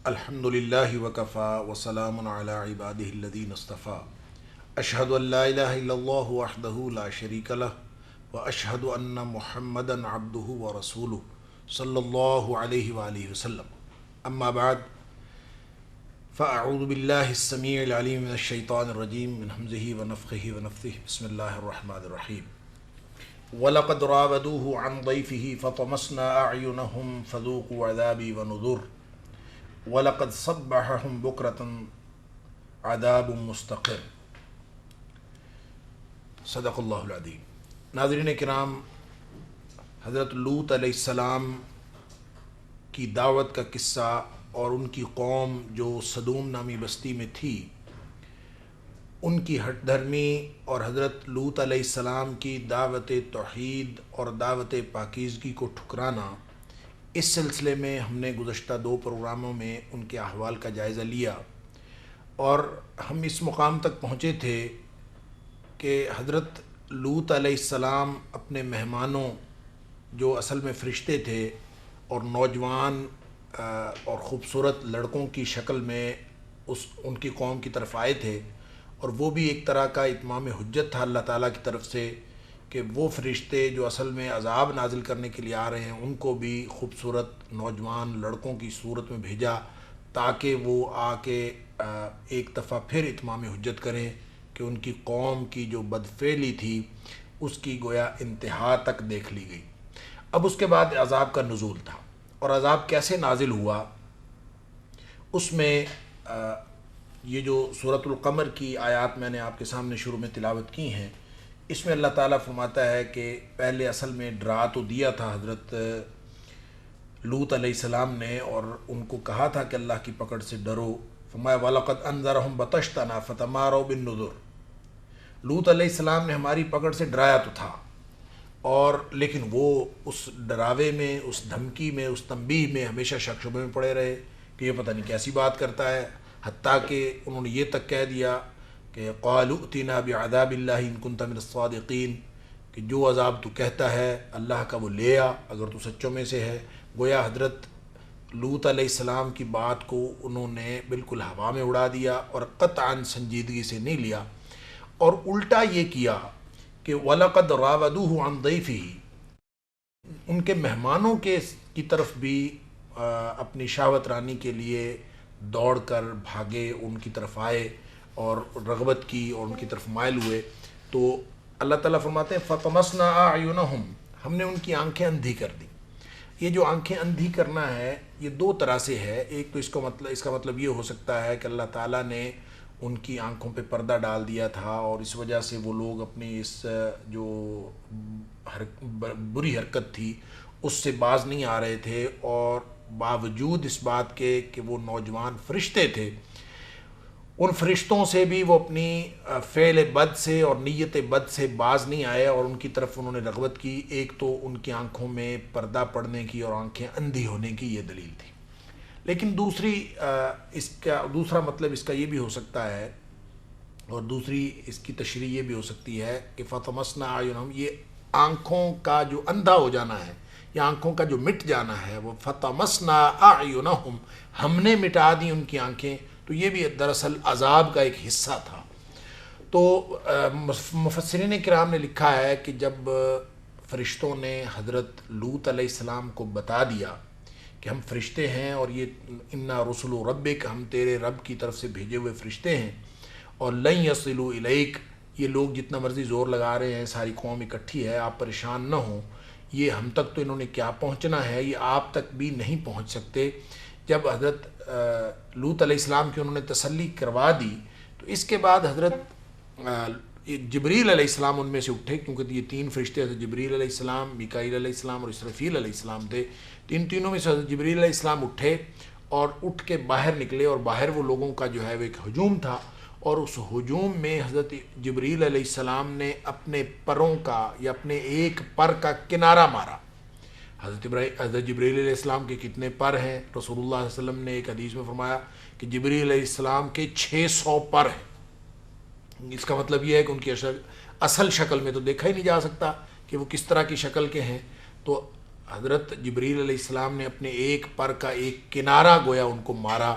الحمدللہ وکفا وسلام علی عبادہ الذین اصطفیٰ اشہد ان لا الہ الا اللہ وحدہ لا شریک لہ واشہد ان محمدا عبدہ ورسولہ صلی اللہ علیہ وآلہ وسلم اما بعد فاعوذ باللہ السمیع العلیم من الشیطان الرجیم من ہمزہ ونفخہ ونفثہ بسم اللہ الرحمن الرحیم وَلَقَدْ رَاوَدُوهُ عَنْ ضَيْفِهِ فَطَمَسْنَا أَعْيُنَهُمْ فَذُوقُوا عَذَابِي وَنُذُرِ وَلَقَدْ صَبَّحَهُمْ بُكْرَةً عَذَابٌ مُسْتَقِرٌ صدق اللہ العظیم۔ ناظرین کرام، حضرت لوط علیہ السلام کی دعوت کا قصہ اور ان کی قوم جو صدوم نامی بستی میں تھی، ان کی ہٹ دھرمی اور حضرت لوط علیہ السلام کی دعوت توحید اور دعوت پاکیزگی کو ٹھکرانا، اس سلسلے میں ہم نے گزشتہ 2 پروگراموں میں ان کے احوال کا جائزہ لیا اور ہم اس مقام تک پہنچے تھے کہ حضرت لوط علیہ السلام اپنے مہمانوں جو اصل میں فرشتے تھے اور نوجوان اور خوبصورت لڑکوں کی شکل میں ان کی قوم کی طرف آئے تھے، اور وہ بھی ایک طرح کا اتمام حجت تھا اللہ تعالیٰ کی طرف سے کہ وہ فرشتے جو اصل میں عذاب نازل کرنے کے لیے آ رہے ہیں ان کو بھی خوبصورت نوجوان لڑکوں کی صورت میں بھیجا تاکہ وہ آ کے ایک دفعہ پھر اتمام حجت کریں کہ ان کی قوم کی جو بدفعلی تھی اس کی گویا انتہا تک دیکھ لی گئی۔ اب اس کے بعد عذاب کا نزول تھا، اور عذاب کیسے نازل ہوا اس میں یہ جو سورۃ القمر کی آیات میں نے آپ کے سامنے شروع میں تلاوت کی ہیں، اس میں اللہ تعالیٰ فرماتا ہے کہ پہلے اصل میں ڈرا تو دیا تھا حضرت لوط علیہ السلام نے اور ان کو کہا تھا کہ اللہ کی پکڑ سے ڈرو۔ فرمایا وَلَقَدْ أَنذَرَهُمْ بَطَشْتَنَا فَتَمَارَوْا بِالنُّذُرِ، لوط علیہ السلام نے ہماری پکڑ سے ڈرایا تو تھا، اور لیکن وہ اس ڈراوے میں، اس دھمکی میں، اس تنبیہ میں ہمیشہ شک شبے میں پڑے رہے کہ یہ پتہ نہیں کیسی بات کرتا ہے، حتیٰ کہ انہوں نے یہ تک کہہ دیا کہ قالوا ائتنا بعذاب اللہ ان کنت من الصادقین، کہ جو عذاب تو کہتا ہے اللہ کا وہ لے آ اگر تو سچوں میں سے ہے۔ گویا حضرت لوط علیہ السلام کی بات کو انہوں نے بالکل ہوا میں اڑا دیا اور قطعاً سنجیدگی سے نہیں لیا، اور الٹا یہ کیا کہ وَلَقَدْ رَاوَدُوهُ عَنْ ضَيْفِهِ، ان کے مہمانوں کی طرف بھی اپنی شہوت رانی کے لیے دوڑ کر بھاگے، ان کی طرف آئے اور رغبت کی اور ان کی طرف مائل ہوئے۔ تو اللہ تعالیٰ فرماتے ہیں فَطَمَسْنَا أَعْيُنَهُمْ، ہم نے ان کی آنکھیں اندھی کر دی۔ یہ جو آنکھیں اندھی کرنا ہے یہ 2 طرح سے ہے۔ ایک تو اس کا مطلب یہ ہو سکتا ہے کہ اللہ تعالیٰ نے ان کی آنکھوں پہ پردہ ڈال دیا تھا اور اس وجہ سے وہ لوگ اپنی اس جو بری حرکت تھی اس سے باز نہیں آ رہے تھے، اور باوجود اس بات کے کہ وہ نوجوان فرشتے تھے، ان فرشتوں سے بھی وہ اپنی فعل بد سے اور نیت بد سے باز نہیں آئے اور ان کی طرف انہوں نے رغبت کی۔ ایک تو ان کی آنکھوں میں پردہ پڑنے کی اور آنکھیں اندھی ہونے کی یہ دلیل تھی، لیکن دوسرا مطلب اس کا یہ بھی ہو سکتا ہے، اور دوسری اس کی تشریح یہ بھی ہو سکتی ہے کہ فَطَمَسْنَا أَعْيُنَهُمْ، یہ آنکھوں کا جو اندھا ہو جانا ہے یا آنکھوں کا جو مٹ جانا ہے وہ فَطَمَسْنَا أَعْيُنَهُمْ، ہم نے مٹا دی ان کی آنکھیں، تو یہ بھی دراصل عذاب کا ایک حصہ تھا۔ تو مفسرین کرام نے لکھا ہے کہ جب فرشتوں نے حضرت لوط علیہ السلام کو بتا دیا کہ ہم فرشتے ہیں اور یہ اِنَّا رُسُلُ رَبِّكَ، ہم تیرے رب کی طرف سے بھیجے ہوئے فرشتے ہیں، اور لَن يَصِلُوا إِلَيْكَ، یہ لوگ جتنا مرضی زور لگا رہے ہیں، ساری قوم اکٹھی ہے، آپ پریشان نہ ہوں، یہ ہم تک تو انہوں نے کیا پہنچنا ہے، یہ آپ تک بھی نہیں پہنچ سکتے۔ جب حضرت لوط علیہ السلام کی انہوں نے تسلی کروا دی تو اس کے بعد حضرت جبریل علیہ السلام ان میں سے اٹھے، کیونکہ یہ 3 فرشتے حضرت جبریل علیہ السلام، میکائیل علیہ السلام اور اسرافیل علیہ السلام تھے۔ تینوں میں سے حضرت جبریل علیہ السلام اٹھے اور اٹھ کے باہر نکلے، اور باہر وہ لوگوں کا جو ہے وہ ایک ہجوم تھا، اور اس ہجوم میں حضرت جبریل علیہ السلام نے اپنے پروں کا یا اپنے ایک پر کا کنارہ مارا۔ حضرت جبریل علیہ السلام کے کتنے پر ہیں؟ رسول اللہ صلی اللہ علیہ وسلم نے ایک حدیث میں فرمایا کہ جبریل علیہ السلام کے 600 پر ہیں۔ اس کا مطلب یہ ہے کہ ان کی اصل شکل میں تو دیکھا ہی نہیں جا سکتا کہ وہ کس طرح کی شکل کے ہیں۔ تو حضرت جبریل علیہ السلام نے اپنے ایک پر کا ایک کنارہ گویا ان کو مارا،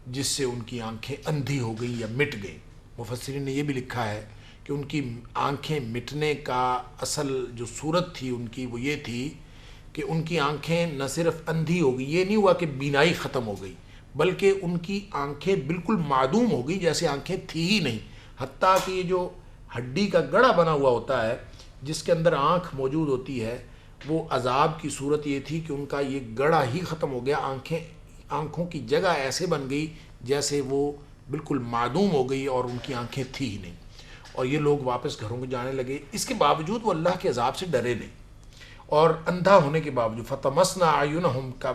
جس سے ان کی آنکھیں اندھی ہو گئیں یا مٹ گئیں۔ مفسرین نے یہ بھی لکھا ہے کہ ان کی آنکھیں مٹنے کا اصل جو صورت تھی ان کی وہ یہ تھی کہ ان کی آنکھیں نہ صرف اندھی ہو گئی، یہ نہیں ہوا کہ بینائی ختم ہو گئی، بلکہ ان کی آنکھیں بالکل معدوم ہو گئی، جیسے آنکھیں تھی ہی نہیں۔ حتیٰ کہ یہ جو ہڈی کا گڑھا بنا ہوا ہوتا ہے جس کے اندر آنکھ موجود ہوتی ہے، وہ عذاب کی صورت یہ تھی کہ ان کا یہ گڑھا ہی ختم ہو گیا، آنکھوں کی جگہ ایسے بن گئی جیسے وہ بالکل معدوم ہو گئی اور ان کی آنکھیں تھی ہی نہیں، اور یہ لوگ واپس گھروں کو جانے لگے۔ اس کے باوجود وہ اللہ کے عذاب سے ڈرے نہیں، اور اندھا ہونے کے باوجود فَطَمَسْنَا أَعْيُنَهُمْ کا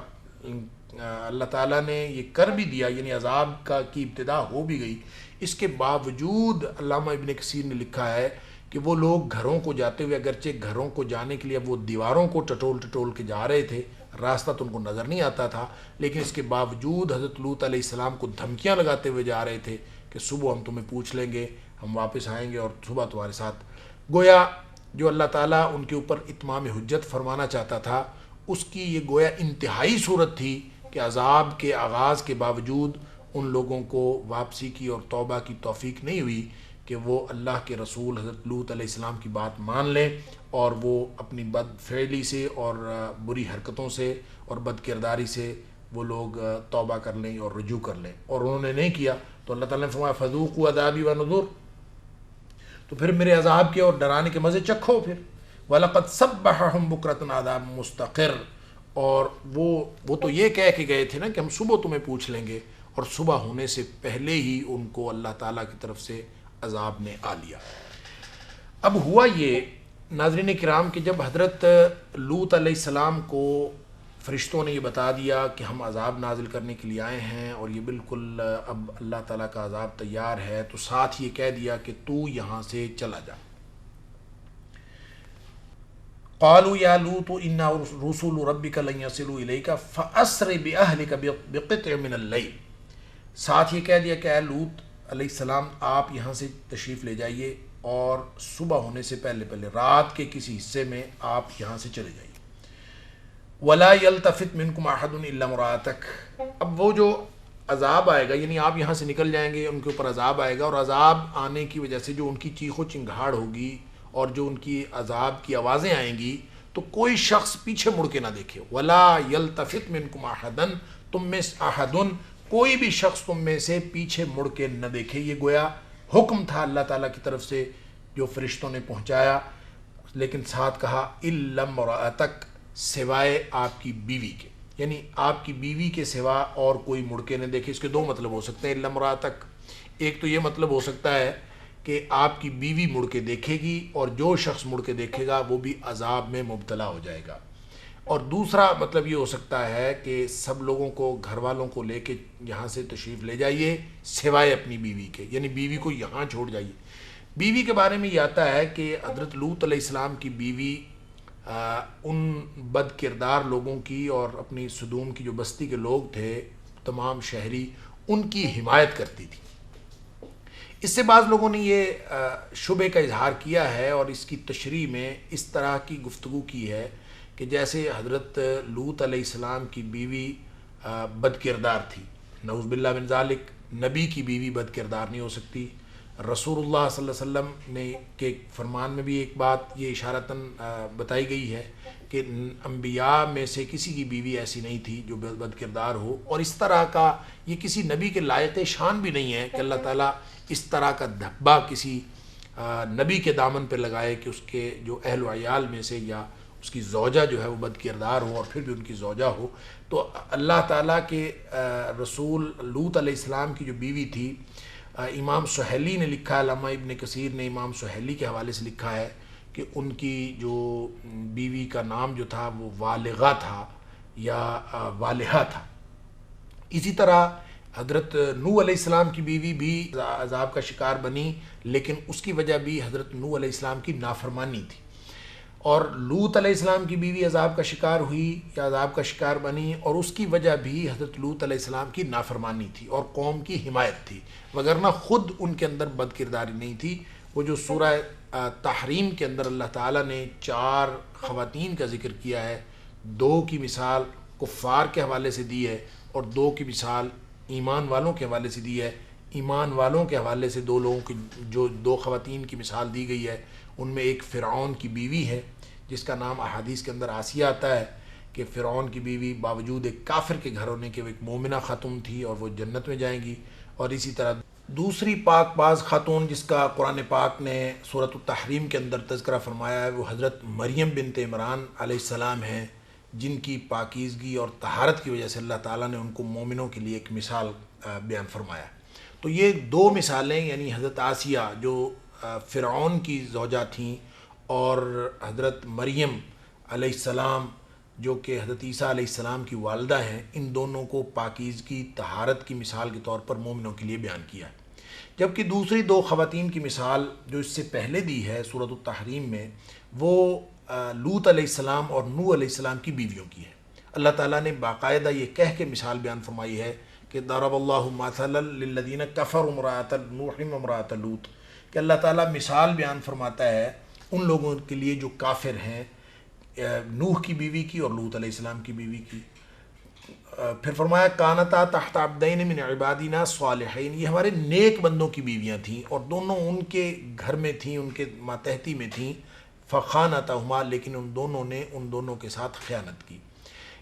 اللہ تعالیٰ نے یہ کر بھی دیا، یعنی عذاب کی ابتدا ہو بھی گئی۔ اس کے باوجود علامہ ابن کثیر نے لکھا ہے کہ وہ لوگ گھروں کو جاتے ہوئے، اگرچہ گھروں کو جانے کے لیے وہ دیواروں کو ٹٹول کے جا رہے تھے، راستہ تو ان کو نظر نہیں آتا تھا، لیکن اس کے باوجود حضرت لوط علیہ السلام کو دھمکیاں لگاتے ہوئے جا رہے تھے کہ صبح ہم تمہیں پوچھ لیں گے، ہم واپس آئیں گے اور صبح تمہارے ساتھ۔ گویا جو اللہ تعالیٰ ان کے اوپر اتمام حجت فرمانا چاہتا تھا، اس کی یہ گویا انتہائی صورت تھی کہ عذاب کے آغاز کے باوجود ان لوگوں کو واپسی کی اور توبہ کی توفیق نہیں ہوئی کہ وہ اللہ کے رسول حضرت لوط علیہ السلام کی بات مان لیں اور وہ اپنی بد فعلی سے اور بری حرکتوں سے اور بد کرداری سے وہ لوگ توبہ کر لیں اور رجوع کر لیں، اور انہوں نے نہیں کیا۔ تو اللہ تعالیٰ نے فرمایا فذوقوا عذابی ونذر، تو پھر میرے عذاب کے اور ڈرانے کے مزے چکھو پھر۔ وَلَقَدْ صَبَّحَهُمْ بُكْرَةً عَذَابٌ مُسْتَقِرٌ، اور وہ تو یہ کہہ کے گئے تھے نا کہ ہم صبح تمہیں پوچھ لیں گے، اور صبح ہونے سے پہلے ہی ان کو اللہ تعالیٰ کی طرف سے عذاب نے آ لیا۔ اب ہوا یہ ناظرین کرام کہ جب حضرت لوط علیہ السلام کو فرشتوں نے یہ بتا دیا کہ ہم عذاب نازل کرنے کے لیے آئے ہیں اور یہ بالکل اب اللہ تعالیٰ کا عذاب تیار ہے، تو ساتھ یہ کہہ دیا کہ تو یہاں سے چلا جا۔ قالوا یا لوط انا رسول ربک لن یصلوا الیک فاسر باہلک بقطع من اللیل، ساتھ یہ کہہ دیا کہ اے لوط علیہ السلام آپ یہاں سے تشریف لے جائیے اور صبح ہونے سے پہلے رات کے کسی حصے میں آپ یہاں سے چلے جائیے۔ ولا یلتفت منکم احد الا امرأتک، اب وہ جو عذاب آئے گا، یعنی آپ یہاں سے نکل جائیں گے، ان کے اوپر عذاب آئے گا، اور عذاب آنے کی وجہ سے جو ان کی چیخ و چنگھاڑ ہوگی اور جو ان کی عذاب کی آوازیں آئیں گی، تو کوئی شخص پیچھے مڑ کے نہ دیکھے۔ ولا یلتفت منکم احد، تم میں احد، کوئی بھی شخص تم میں سے پیچھے مڑ کے نہ دیکھے۔ یہ گویا حکم تھا اللہ تعالیٰ کی طرف سے جو فرشتوں نے پہنچایا، لیکن ساتھ کہا الا امرأتک، سوائے آپ کی بیوی کے، یعنی آپ کی بیوی کے سوا اور کوئی مڑ کے نہ دیکھے۔ اس کے دو مطلب ہو سکتے ہیں الا امرأتک، ایک تو یہ مطلب ہو سکتا ہے کہ آپ کی بیوی مڑ کے دیکھے گی اور جو شخص مڑ کے دیکھے گا وہ بھی عذاب میں مبتلا ہو جائے گا، اور دوسرا مطلب یہ ہو سکتا ہے کہ سب لوگوں کو، گھر والوں کو لے کے یہاں سے تشریف لے جائیے سوائے اپنی بیوی کے، یعنی بیوی کو یہاں چھوڑ جائیے۔ بیوی کے بارے میں یہ آتا ہے کہ حضرت لوط علیہ السلام کی بیوی ان بد کردار لوگوں کی اور اپنی سدوم کی جو بستی کے لوگ تھے تمام شہری، ان کی حمایت کرتی تھی۔ اس سے بعض لوگوں نے یہ شبہ کا اظہار کیا ہے اور اس کی تشریح میں اس طرح کی گفتگو کی ہے کہ جیسے حضرت لوط علیہ السلام کی بیوی بد کردار تھی، نعوذ باللہ من ذالک، نبی کی بیوی بد کردار نہیں ہو سکتی۔ رسول اللہ صلی اللہ علیہ وسلم نے کے فرمان میں بھی ایک بات یہ اشارتاً بتائی گئی ہے کہ انبیاء میں سے کسی کی بیوی ایسی نہیں تھی جو بد کردار ہو، اور اس طرح کا یہ کسی نبی کے لائق شان بھی نہیں ہے کہ اللہ تعالیٰ اس طرح کا دھبا کسی نبی کے دامن پہ لگائے کہ اس کے جو اہل و عیال میں سے یا اس کی زوجہ جو ہے وہ بد کردار ہو اور پھر بھی ان کی زوجہ ہو۔ تو اللہ تعالیٰ کے رسول لوط علیہ السلام کی جو بیوی تھی، امام سہیلی نے لکھا ہے، علامہ ابن کثیر نے امام سہیلی کے حوالے سے لکھا ہے کہ ان کی جو بیوی کا نام جو تھا وہ والغہ تھا یا والہہ تھا۔ اسی طرح حضرت نوح علیہ السلام کی بیوی بھی عذاب کا شکار بنی، لیکن اس کی وجہ بھی حضرت نوح علیہ السلام کی نافرمانی تھی، اور لوط علیہ السلام کی بیوی عذاب کا شکار ہوئی یا عذاب کا شکار بنی، اور اس کی وجہ بھی حضرت لوط علیہ السلام کی نافرمانی تھی اور قوم کی حمایت تھی، وگرنہ خود ان کے اندر بد کرداری نہیں تھی۔ وہ جو سورہ تحریم کے اندر اللہ تعالیٰ نے 4 خواتین کا ذکر کیا ہے، دو کی مثال کفار کے حوالے سے دی ہے اور دو کی مثال ایمان والوں کے حوالے سے دی ہے۔ ایمان والوں کے حوالے سے دو لوگوں کی جو دو خواتین کی مثال دی گئی ہے، ان میں ایک فرعون کی بیوی ہے جس کا نام احادیث کے اندر آسیہ آتا ہے کہ فرعون کی بیوی باوجود ایک کافر کے گھر ہونے کے وہ ایک مومنہ خاتون تھی اور وہ جنت میں جائیں گی۔ اور اسی طرح دوسری پاک باز خاتون جس کا قرآن پاک نے سورۃ التحریم کے اندر تذکرہ فرمایا ہے وہ حضرت مریم بنت عمران علیہ السلام ہیں، جن کی پاکیزگی اور طہارت کی وجہ سے اللہ تعالیٰ نے ان کو مومنوں کے لیے ایک مثال بیان فرمایا۔ تو یہ دو مثالیں، یعنی حضرت آسیہ جو فرعون کی زوجہ تھیں اور حضرت مریم علیہ السلام جو کہ حضرت عیسیٰ علیہ السلام کی والدہ ہیں، ان دونوں کو پاکیزگی طہارت کی مثال کے طور پر مومنوں کے لیے بیان کیا ہے۔ جبکہ دوسری دو خواتین کی مثال جو اس سے پہلے دی ہے سورۃ التحریم میں، وہ لوط علیہ السلام اور نوح علیہ السلام کی بیویوں کی ہے۔ اللہ تعالیٰ نے باقاعدہ یہ کہہ کے مثال بیان فرمائی ہے کہ ضرب اللہ مثلا للذین کفروا امرأۃ نوح و امرأۃ لوط، کہ اللہ تعالیٰ مثال بیان فرماتا ہے ان لوگوں کے لیے جو کافر ہیں، نوح کی بیوی کی اور لوط علیہ السلام کی بیوی کی۔ پھر فرمایا کانتا تحت عبدین من عبادنا صالحین، یہ ہمارے نیک بندوں کی بیویاں تھیں اور دونوں ان کے گھر میں تھیں، ان کے ماتحتی میں تھیں، فخانتہما، لیکن ان دونوں نے ان دونوں کے ساتھ خیانت کی۔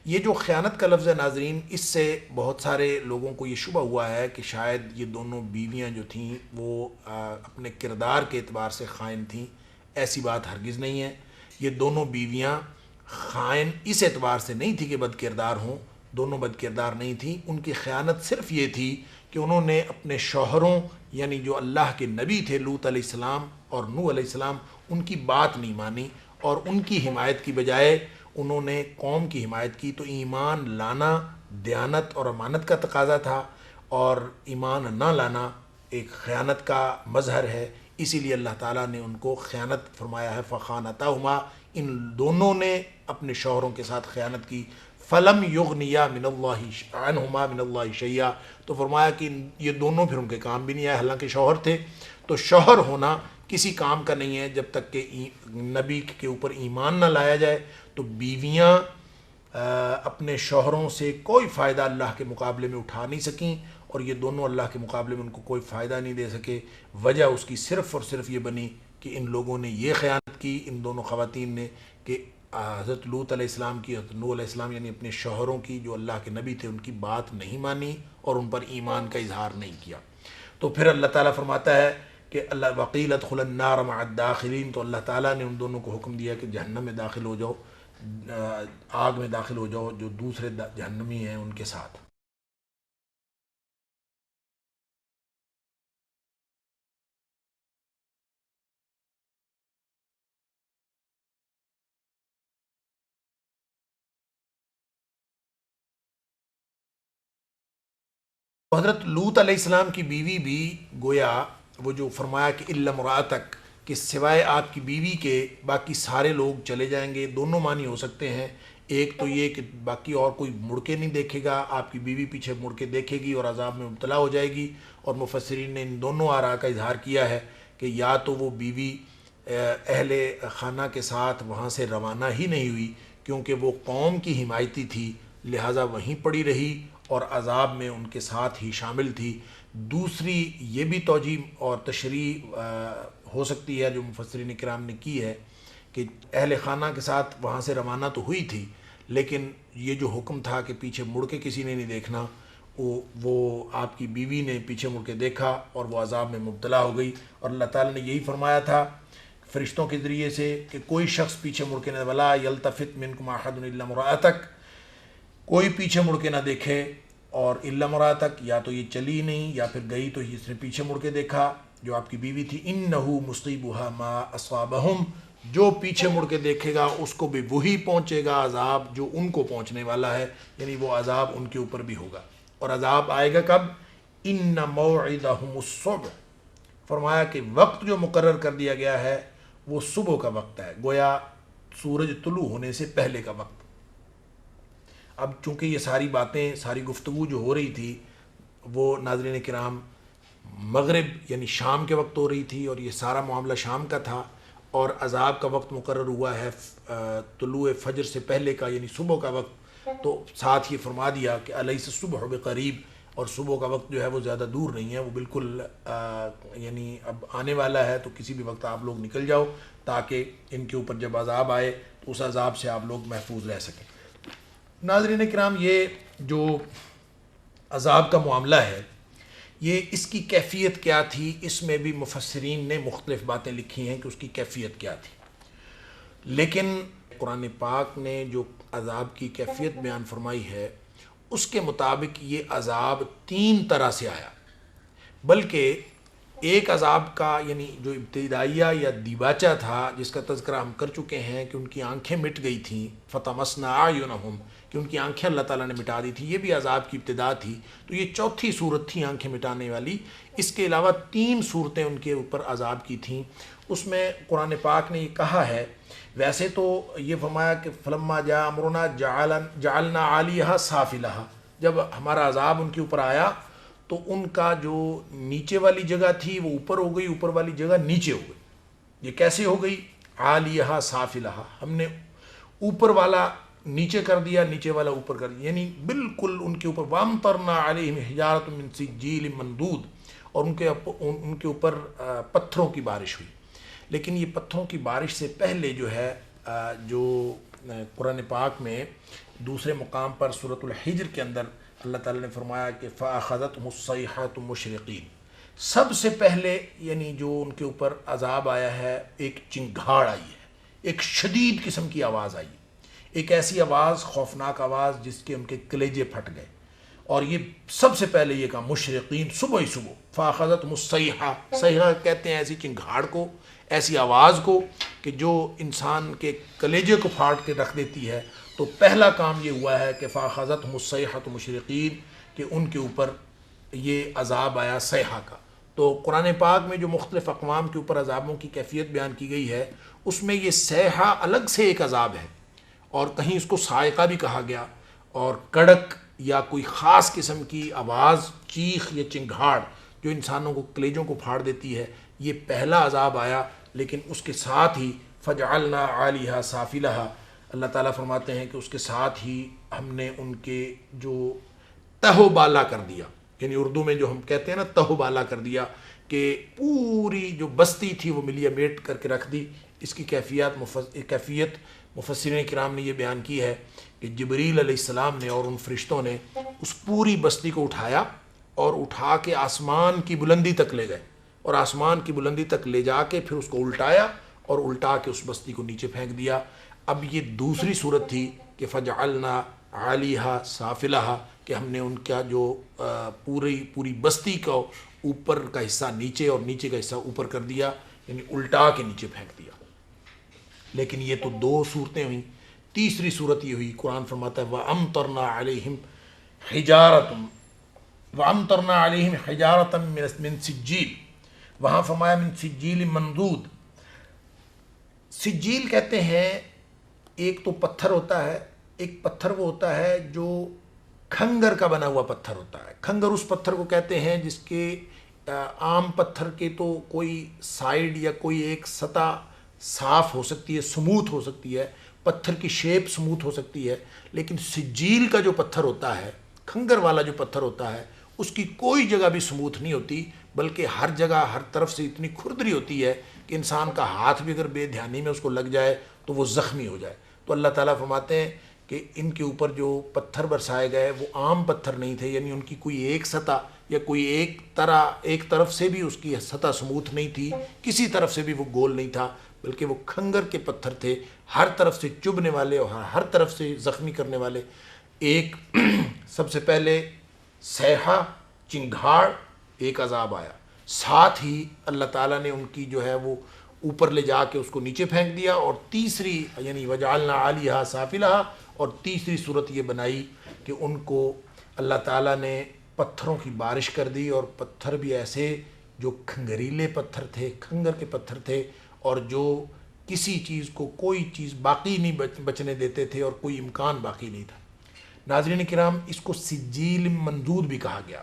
یہ جو خیانت کا لفظ ہے ناظرین، اس سے بہت سارے لوگوں کو یہ شبہ ہوا ہے کہ شاید یہ دونوں بیویاں جو تھیں وہ اپنے کردار کے اعتبار سے خائن تھیں۔ ایسی بات ہرگز نہیں ہے۔ یہ دونوں بیویاں خائن اس اعتبار سے نہیں تھی کہ بد کردار ہوں، دونوں بد کردار نہیں تھیں۔ ان کی خیانت صرف یہ تھی کہ انہوں نے اپنے شوہروں یعنی جو اللہ کے نبی تھے لوط علیہ السلام اور نوح علیہ السلام، ان کی بات نہیں مانی اور ان کی حمایت کی بجائے انہوں نے قوم کی حمایت کی۔ تو ایمان لانا دیانت اور امانت کا تقاضا تھا اور ایمان نہ لانا ایک خیانت کا مظہر ہے، اسی لیے اللہ تعالیٰ نے ان کو خیانت فرمایا ہے۔ فخانتہما، ان دونوں نے اپنے شوہروں کے ساتھ خیانت کی۔ فلم یغنیا من اللہ عنہما من اللہ شیئا، تو فرمایا کہ یہ دونوں پھر ان کے کام بھی نہیں آئے، حالانکہ شوہر تھے۔ تو شوہر ہونا کسی کام کا نہیں ہے جب تک کہ نبی کے اوپر ایمان نہ لایا جائے۔ تو بیویاں اپنے شوہروں سے کوئی فائدہ اللہ کے مقابلے میں اٹھا نہیں سکیں اور یہ دونوں اللہ کے مقابلے میں ان کو کوئی فائدہ نہیں دے سکے۔ وجہ اس کی صرف اور صرف یہ بنی کہ ان لوگوں نے یہ خیانت کی، ان دونوں خواتین نے، کہ حضرت لوط علیہ السلام کی، حضرت نوح علیہ السلام یعنی اپنے شوہروں کی جو اللہ کے نبی تھے ان کی بات نہیں مانی اور ان پر ایمان کا اظہار نہیں کیا۔ تو پھر اللہ تعالیٰ فرماتا ہے کہ اللہ وقیل ادخلوا النار مع الداخلین، تو اللہ تعالیٰ نے ان دونوں کو حکم دیا کہ جہنم میں داخل ہو جاؤ، آگ میں داخل ہو جاؤ جو دوسرے جہنمی ہیں ان کے ساتھ۔ حضرت لوط علیہ السلام کی بیوی بھی گویا وہ جو فرمایا کہ الا امرأتک، کہ سوائے آپ کی بیوی کے باقی سارے لوگ چلے جائیں گے۔ دونوں معنی ہو سکتے ہیں، ایک تو یہ کہ باقی اور کوئی مڑ کے نہیں دیکھے گا، آپ کی بیوی پیچھے مڑ کے دیکھے گی اور عذاب میں مبتلا ہو جائے گی۔ اور مفسرین نے ان دونوں آراء کا اظہار کیا ہے کہ یا تو وہ بیوی اہل خانہ کے ساتھ وہاں سے روانہ ہی نہیں ہوئی کیونکہ وہ قوم کی حمایتی تھی، لہٰذا وہیں پڑی رہی اور عذاب میں ان کے ساتھ ہی شامل تھی۔ دوسری یہ بھی توجیہ اور تشریح ہو سکتی ہے جو مفسرین کرام نے کی ہے کہ اہل خانہ کے ساتھ وہاں سے روانہ تو ہوئی تھی، لیکن یہ جو حکم تھا کہ پیچھے مڑ کے کسی نے نہیں دیکھنا، وہ آپ کی بیوی نے پیچھے مڑ کے دیکھا اور وہ عذاب میں مبتلا ہو گئی۔ اور اللہ تعالیٰ نے یہی فرمایا تھا فرشتوں کے ذریعے سے کہ کوئی شخص پیچھے مڑ کے نہ، ولا یلتفت منکم احد الا امرأتک، کوئی پیچھے مڑ کے نہ دیکھے، اور الا امرأتک یا تو یہ چلی نہیں یا پھر گئی تو اس نے پیچھے مڑ کے دیکھا جو آپ کی بیوی تھی۔ انہ مصیبھا ما اصابہم، جو پیچھے مڑ کے دیکھے گا اس کو بھی وہی پہنچے گا عذاب جو ان کو پہنچنے والا ہے، یعنی وہ عذاب ان کے اوپر بھی ہوگا۔ اور عذاب آئے گا کب؟ ان موعدہم الصبح، فرمایا کہ وقت جو مقرر کر دیا گیا ہے وہ صبح کا وقت ہے، گویا سورج طلوع ہونے سے پہلے کا وقت۔ اب چونکہ یہ ساری باتیں، ساری گفتگو جو ہو رہی تھی وہ ناظرین کرام مغرب یعنی شام کے وقت ہو رہی تھی اور یہ سارا معاملہ شام کا تھا، اور عذاب کا وقت مقرر ہوا ہے طلوع فجر سے پہلے کا، یعنی صبح کا وقت، تو ساتھ یہ فرما دیا کہ الیس الصبح بقریب، اور صبح کا وقت جو ہے وہ زیادہ دور نہیں ہے، وہ بالکل یعنی اب آنے والا ہے، تو کسی بھی وقت آپ لوگ نکل جاؤ تاکہ ان کے اوپر جب عذاب آئے تو اس عذاب سے آپ لوگ محفوظ رہ سکیں۔ ناظرین کرام، یہ جو عذاب کا معاملہ ہے، یہ اس کی کیفیت کیا تھی، اس میں بھی مفسرین نے مختلف باتیں لکھی ہیں کہ اس کی کیفیت کیا تھی، لیکن قرآن پاک نے جو عذاب کی کیفیت بیان فرمائی ہے اس کے مطابق یہ عذاب 3 طرح سے آیا، بلکہ ایک عذاب کا یعنی جو ابتدائیہ یا دیباچہ تھا جس کا تذکرہ ہم کر چکے ہیں کہ ان کی آنکھیں مٹ گئی تھیں، فطمسنا اعینہم، کہ ان کی آنکھیں اللہ تعالیٰ نے مٹا دی تھی، یہ بھی عذاب کی ابتدا تھی، تو یہ چوتھی صورت تھی آنکھیں مٹانے والی۔ اس کے علاوہ 3 صورتیں ان کے اوپر عذاب کی تھیں، اس میں قرآن پاک نے یہ کہا ہے، ویسے تو یہ فرمایا کہ فلما جاء امرنا جعلنا عالیہا سافلہا، جب ہمارا عذاب ان کے اوپر آیا تو ان کا جو نیچے والی جگہ تھی وہ اوپر ہو گئی، اوپر والی جگہ نیچے ہو گئی۔ یہ کیسے ہو گئی؟ عالیہا سافلہا، ہم نے اوپر والا نیچے کر دیا، نیچے والا اوپر کر دیا، یعنی بالکل ان کے اوپر وامطرنا علیہم حجارۃ من سجیل منضود، اور ان کے اوپر پتھروں کی بارش ہوئی۔ لیکن یہ پتھروں کی بارش سے پہلے جو ہے جو قرآن پاک میں دوسرے مقام پر سورۃ الحجر کے اندر اللہ تعالیٰ نے فرمایا کہ فَأَخَذَتْهُمُ الصَّيْحَةُ مُشْرِقِينَ، سب سے پہلے یعنی جو ان کے اوپر عذاب آیا ہے ایک چنگھاڑ آئی ہے، ایک شدید قسم کی آواز آئی، ایک ایسی آواز، خوفناک آواز جس کے ان کے کلیجے پھٹ گئے، اور یہ سب سے پہلے یہ کہا مشرقین، صبح ہی صبح، فَأَخَذَتْهُمُ الصَّيْحَةُ، صیحہ کہتے ہیں ایسی چنگھاڑ کو، ایسی آواز کو کہ جو انسان کے کلیجے کو پھاڑ کے رکھ دیتی ہے۔ تو پہلا کام یہ ہوا ہے کہ فَأَخَذَتْهُمُ الصَّيْحَةُ مُشْرِقِينَ، کہ ان کے اوپر یہ عذاب آیا صیحہ کا۔ تو قرآن پاک میں جو مختلف اقوام کے اوپر عذابوں کی کیفیت بیان کی گئی ہے اس میں یہ صیحہ الگ سے ایک عذاب ہے، اور کہیں اس کو صاعقہ بھی کہا گیا، اور کڑک یا کوئی خاص قسم کی آواز، چیخ یا چنگھاڑ جو انسانوں کو کلیجوں کو پھاڑ دیتی ہے، یہ پہلا عذاب آیا۔ لیکن اس کے ساتھ ہی فَجْعَلْنَا عَالِيهَا سَافِلَهَا، اللہ تعالیٰ فرماتے ہیں کہ اس کے ساتھ ہی ہم نے ان کے جو تہو بالا کر دیا، یعنی اردو میں جو ہم کہتے ہیں نا تہو بالا کر دیا، کہ پوری جو بستی تھی وہ ملیا میٹ کر کے رکھ دی۔ اس کی کیفیت مفسرین کرام نے یہ بیان کی ہے کہ جبریل علیہ السلام نے اور ان فرشتوں نے اس پوری بستی کو اٹھایا اور اٹھا کے آسمان کی بلندی تک لے گئے، اور آسمان کی بلندی تک لے جا کے پھر اس کو الٹایا اور الٹا کے اس بستی کو نیچے پھینک دیا۔ اب یہ دوسری صورت تھی کہ فَجْعَلْنَا عَالِيهَا سَافِلَهَا، کہ ہم نے ان کا جو پوری بستی کا اوپر کا حصہ نیچے اور نیچے کا حصہ اوپر کر دیا، یعنی الٹا کے نیچے پھینک دیا۔ لیکن یہ تو 2 صورتیں ہوئیں، تیسری صورت یہ ہوئی، قرآن فرماتا ہے وَأَمْطَرْنَا عَلَيْهِمْ حِجَارَةً مِّن سِجِّيلٍ، وہاں فرمایا من سجیل منضود۔ سجیل کہتے ہیں ایک تو پتھر ہوتا ہے، ایک پتھر وہ ہوتا ہے جو کھنگر کا بنا ہوا پتھر ہوتا ہے۔ کھنگر اس پتھر کو کہتے ہیں جس کے عام پتھر کے تو کوئی سائیڈ یا کوئی ایک سطح صاف ہو سکتی ہے، سموتھ ہو سکتی ہے، پتھر کی شیپ سموتھ ہو سکتی ہے، لیکن سجیل کا جو پتھر ہوتا ہے، کھنگر والا جو پتھر ہوتا ہے، اس کی کوئی جگہ بھی سموتھ نہیں ہوتی، بلکہ ہر جگہ ہر طرف سے اتنی کھردری ہوتی ہے کہ انسان کا ہاتھ بھی اگر بے دھیانی میں اس کو لگ جائے تو وہ زخمی ہو جائے۔ تو اللہ تعالیٰ فرماتے ہیں کہ ان کے اوپر جو پتھر برسائے گئے وہ عام پتھر نہیں تھے، یعنی ان کی کوئی ایک سطح یا کوئی ایک طرف سے بھی اس کی سطح سموتھ نہیں تھی، کسی طرف سے بھی وہ گول نہیں تھا، بلکہ وہ کھنگر کے پتھر تھے، ہر طرف سے چبھنے والے اور ہر طرف سے زخمی کرنے والے۔ ایک سب سے پہلے صیحہ، چنگھاڑ، ایک عذاب آیا، ساتھ ہی اللہ تعالیٰ نے ان کی جو ہے وہ اوپر لے جا کے اس کو نیچے پھینک دیا، اور تیسری یعنی وجعلنا عالیہا سافلہا، اور تیسری صورت یہ بنائی کہ ان کو اللہ تعالیٰ نے پتھروں کی بارش کر دی، اور پتھر بھی ایسے جو کھنگریلے پتھر تھے، کھنگر کے پتھر تھے، اور جو کسی چیز کو کوئی چیز باقی نہیں بچنے دیتے تھے اور کوئی امکان باقی نہیں تھا۔ ناظرین کرام، اس کو سجیل منضود بھی کہا گیا،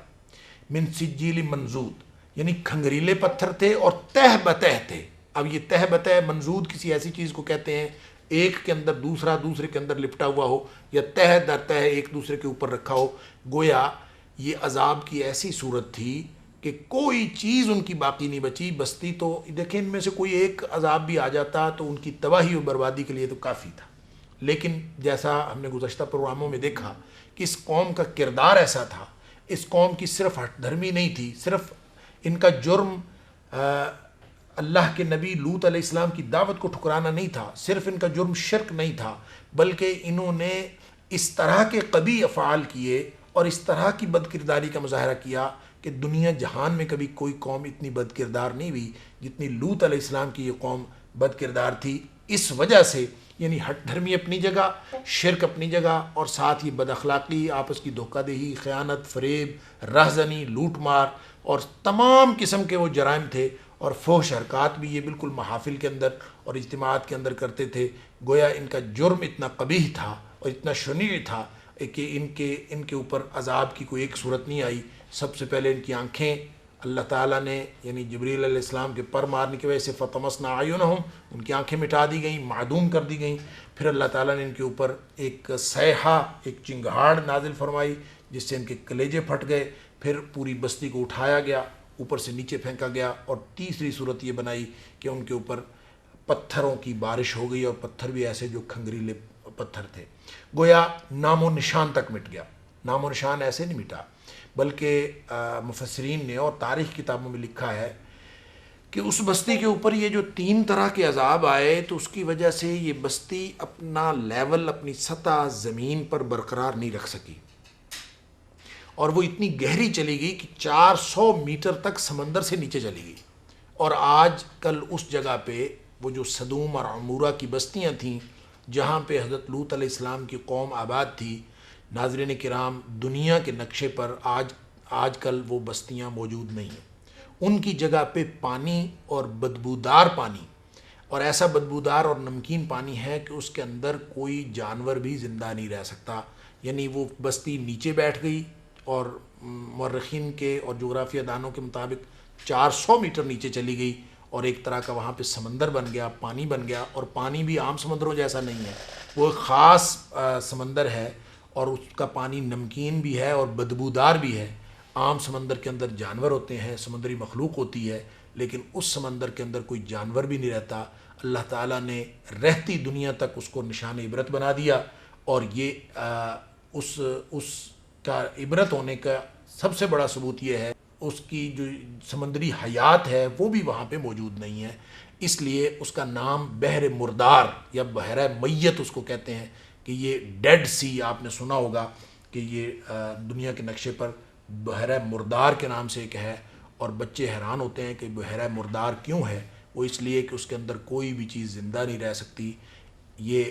من سجیل منضود، یعنی کھنگریلے پتھر تھے اور تہ بتہ تھے، اب یہ تہ بتہ منضود کسی ایسی چیز کو کہتے ہیں ایک کے اندر دوسرا دوسرے کے اندر لپٹا ہوا ہو یا تہ در تہ ایک دوسرے کے اوپر رکھا ہو. گویا یہ عذاب کی ایسی صورت تھی کہ کوئی چیز ان کی باقی نہیں بچی. بستی تو دیکھیں ان میں سے کوئی ایک عذاب بھی آ جاتا تو ان کی تباہی و بربادی کے لیے تو کافی تھا. لیکن جیسا ہم نے گزشتہ پروگراموں میں دیکھا کہ اس قوم کا کردار ایسا تھا, اس قوم کی صرف ہٹ دھرمی نہیں تھی, صرف ان کا جرم اللہ کے نبی لوط علیہ السلام کی دعوت کو ٹھکرانا نہیں تھا, صرف ان کا جرم شرک نہیں تھا, بلکہ انہوں نے اس طرح کے قبیح افعال کیے اور اس طرح کی بد کرداری کا مظاہرہ کیا کہ دنیا جہان میں کبھی کوئی قوم اتنی بد کردار نہیں ہوئی جتنی لوط علیہ السلام کی یہ قوم بد کردار تھی. اس وجہ سے یعنی ہٹ دھرمی اپنی جگہ, شرک اپنی جگہ, اور ساتھ ہی بد اخلاقی, آپس کی دھوکہ دہی, خیانت, فریب, رہزنی, لوٹ مار اور تمام قسم کے وہ جرائم تھے, اور فحش حرکات بھی یہ بالکل محافل کے اندر اور اجتماعات کے اندر کرتے تھے. گویا ان کا جرم اتنا قبیح تھا اور اتنا شنیع تھا کہ ان کے اوپر عذاب کی کوئی ایک صورت نہیں آئی. سب سے پہلے ان کی آنکھیں اللہ تعالیٰ نے یعنی جبریل علیہ السلام کے پر مارنے کی وجہ سے فطمسنا اعینہم, ان کی آنکھیں مٹا دی گئیں, معدوم کر دی گئیں. پھر اللہ تعالیٰ نے ان کے اوپر ایک صیحہ, ایک چنگھاڑ نازل فرمائی جس سے ان کے کلیجے پھٹ گئے. پھر پوری بستی کو اٹھایا گیا, اوپر سے نیچے پھینکا گیا, اور تیسری صورت یہ بنائی کہ ان کے اوپر پتھروں کی بارش ہو گئی, اور پتھر بھی ایسے جو کھنگریلے پتھر تھے. گویا نام و نشان تک مٹ گیا. نام و نشان ایسے نہیں مٹا بلکہ مفسرین نے اور تاریخ کتابوں میں لکھا ہے کہ اس بستی کے اوپر یہ جو 3 طرح کے عذاب آئے تو اس کی وجہ سے یہ بستی اپنا لیول, اپنی سطح زمین پر برقرار نہیں رکھ سکی, اور وہ اتنی گہری چلی گئی کہ 400 میٹر تک سمندر سے نیچے چلی گئی. اور آج کل اس جگہ پہ وہ جو صدوم اور عمورہ کی بستیاں تھیں جہاں پہ حضرت لوط علیہ السلام کی قوم آباد تھی, ناظرین کرام, دنیا کے نقشے پر آج کل وہ بستیاں موجود نہیں ہیں. ان کی جگہ پہ پانی اور بدبودار پانی, اور ایسا بدبودار اور نمکین پانی ہے کہ اس کے اندر کوئی جانور بھی زندہ نہیں رہ سکتا. یعنی وہ بستی نیچے بیٹھ گئی, اور مورخین کے اور جغرافیہ دانوں کے مطابق 400 میٹر نیچے چلی گئی, اور ایک طرح کا وہاں پہ سمندر بن گیا, پانی بن گیا. اور پانی بھی عام سمندروں جیسا نہیں ہے, وہ ایک خاص سمندر ہے, اور اس کا پانی نمکین بھی ہے اور بدبودار بھی ہے. عام سمندر کے اندر جانور ہوتے ہیں, سمندری مخلوق ہوتی ہے, لیکن اس سمندر کے اندر کوئی جانور بھی نہیں رہتا. اللہ تعالیٰ نے رہتی دنیا تک اس کو نشان عبرت بنا دیا, اور یہ اس کا عبرت ہونے کا سب سے بڑا ثبوت یہ ہے اس کی جو سمندری حیات ہے وہ بھی وہاں پہ موجود نہیں ہے. اس لیے اس کا نام بحر مردار یا بحر میت اس کو کہتے ہیں, کہ یہ ڈیڈ سی آپ نے سنا ہوگا کہ یہ دنیا کے نقشے پر بحر مردار کے نام سے ایک ہے. اور بچے حیران ہوتے ہیں کہ بحر مردار کیوں ہے, وہ اس لیے کہ اس کے اندر کوئی بھی چیز زندہ نہیں رہ سکتی. یہ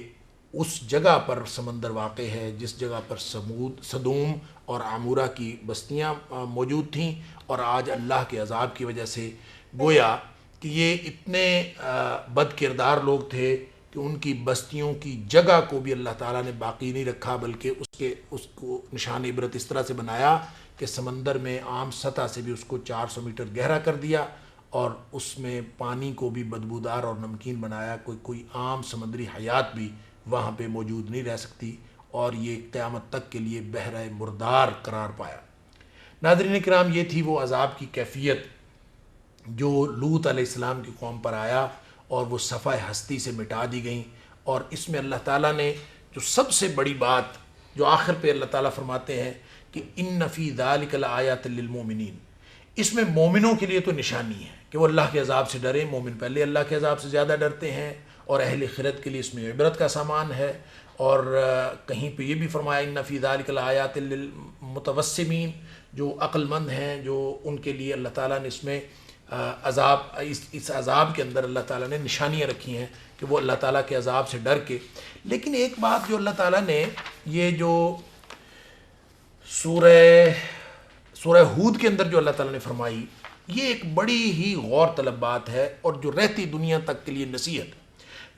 اس جگہ پر سمندر واقع ہے جس جگہ پر صدوم اور عمورہ کی بستیاں موجود تھیں, اور آج اللہ کے عذاب کی وجہ سے گویا کہ یہ اتنے بد کردار لوگ تھے کہ ان کی بستیوں کی جگہ کو بھی اللہ تعالیٰ نے باقی نہیں رکھا, بلکہ اس کو نشان عبرت اس طرح سے بنایا کہ سمندر میں عام سطح سے بھی اس کو 400 میٹر گہرا کر دیا, اور اس میں پانی کو بھی بدبودار اور نمکین بنایا. کوئی عام سمندری حیات بھی وہاں پہ موجود نہیں رہ سکتی, اور یہ قیامت تک کے لیے بحر مردار قرار پایا. ناظرین کرام, یہ تھی وہ عذاب کی کیفیت جو لوط علیہ السلام کی قوم پر آیا, اور وہ صفحہ ہستی سے مٹا دی گئیں. اور اس میں اللہ تعالیٰ نے جو سب سے بڑی بات جو آخر پہ اللہ تعالیٰ فرماتے ہیں کہ ان فی ذلک لآیات للمؤمنین, اس میں مومنوں کے لیے تو نشانی ہے کہ وہ اللہ کے عذاب سے ڈریں. مومن پہلے اللہ کے عذاب سے زیادہ ڈرتے ہیں, اور اہل خرد کے لیے اس میں عبرت کا سامان ہے. اور کہیں پہ یہ بھی فرمایا ان فی ذلک لآیات للمتوسمین, جو عقل مند ہیں, جو ان کے لیے اللہ تعالیٰ نے اس میں اس عذاب کے اندر اللہ تعالیٰ نے نشانیاں رکھی ہیں کہ وہ اللہ تعالیٰ کے عذاب سے ڈر کے. لیکن ایک بات جو اللہ تعالیٰ نے یہ جو سورہ ہود کے اندر جو اللہ تعالیٰ نے فرمائی, یہ ایک بڑی ہی غور طلب بات ہے, اور جو رہتی دنیا تک کے لیے نصیحت.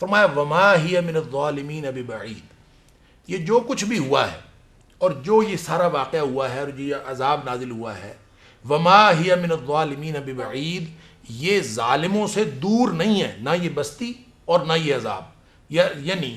فرمایا وما ہی من الظالمین ببعید, یہ جو کچھ بھی ہوا ہے اور جو یہ سارا واقعہ ہوا ہے اور جو یہ عذاب نازل ہوا ہے, وما ہی من الظالمین ببعید, یہ ظالموں سے دور نہیں ہے، نہ یہ بستی اور نہ یہ عذاب، یعنی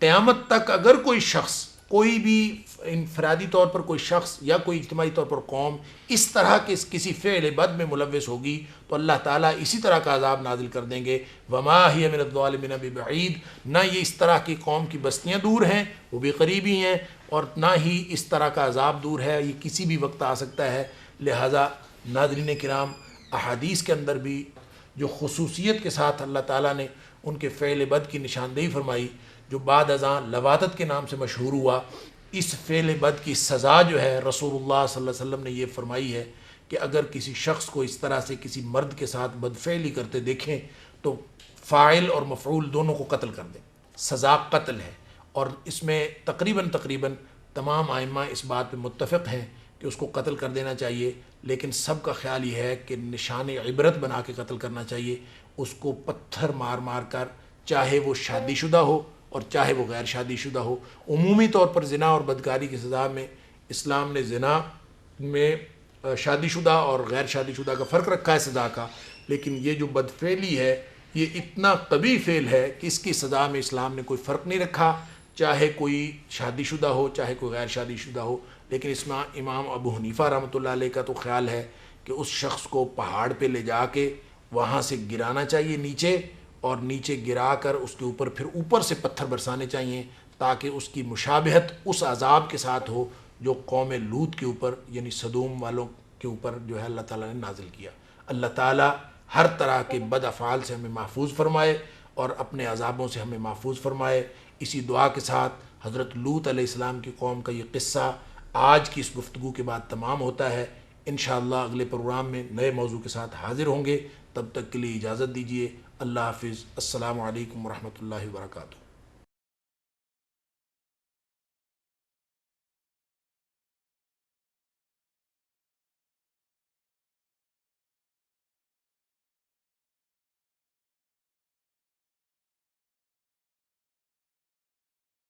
قیامت تک اگر کوئی شخص، کوئی بھی انفرادی طور پر کوئی شخص یا کوئی اجتماعی طور پر قوم اس طرح کے کسی فعل بد میں ملوث ہوگی تو اللہ تعالیٰ اسی طرح کا عذاب نازل کر دیں گے۔ وما ہی من الظالمین ببعید، نہ یہ اس طرح کی قوم کی بستیاں دور ہیں، وہ بھی قریبی ہیں، اور نہ ہی اس طرح کا عذاب دور ہے، یہ کسی بھی وقت آ سکتا ہے۔ لہٰذا ناظرین کرام، احادیث کے اندر بھی جو خصوصیت کے ساتھ اللہ تعالیٰ نے ان کے فعل بد کی نشاندہی فرمائی، جو بعد ازاں لواطت کے نام سے مشہور ہوا، اس فعل بد کی سزا جو ہے رسول اللہ صلی اللہ علیہ وسلم نے یہ فرمائی ہے کہ اگر کسی شخص کو اس طرح سے کسی مرد کے ساتھ بدفعلی کرتے دیکھیں تو فاعل اور مفعول دونوں کو قتل کر دیں، سزا قتل ہے۔ اور اس میں تقریباً تمام ائمہ اس بات پہ متفق ہیں کہ اس کو قتل کر دینا چاہیے، لیکن سب کا خیال یہ ہے کہ نشان عبرت بنا کے قتل کرنا چاہیے، اس کو پتھر مار مار کر، چاہے وہ شادی شدہ ہو اور چاہے وہ غیر شادی شدہ ہو۔ عمومی طور پر زنا اور بدکاری کی سزا میں اسلام نے زنا میں شادی شدہ اور غیر شادی شدہ کا فرق رکھا ہے سزا کا، لیکن یہ جو بدفعلی ہے یہ اتنا قبیح فعل ہے کہ اس کی سزا میں اسلام نے کوئی فرق نہیں رکھا، چاہے کوئی شادی شدہ ہو چاہے کوئی غیر شادی شدہ ہو۔ لیکن اس میں امام ابو حنیفہ رحمۃ اللہ علیہ کا تو خیال ہے کہ اس شخص کو پہاڑ پہ لے جا کے وہاں سے گرانا چاہیے نیچے، اور نیچے گرا کر اس کے اوپر پھر اوپر سے پتھر برسانے چاہیے، تاکہ اس کی مشابہت اس عذاب کے ساتھ ہو جو قوم لوط کے اوپر یعنی سدوم والوں کے اوپر جو ہے اللہ تعالیٰ نے نازل کیا۔ اللہ تعالیٰ ہر طرح کے بد افعال سے ہمیں محفوظ فرمائے اور اپنے عذابوں سے ہمیں محفوظ فرمائے۔ اسی دعا کے ساتھ حضرت لوط علیہ السلام کی قوم کا یہ قصہ آج کی اس گفتگو کے بعد تمام ہوتا ہے۔ انشاءاللہ اگلے پروگرام میں نئے موضوع کے ساتھ حاضر ہوں گے، تب تک کے لیے اجازت دیجیے۔ اللہ حافظ۔ السلام علیکم ورحمۃ اللہ وبرکاتہ۔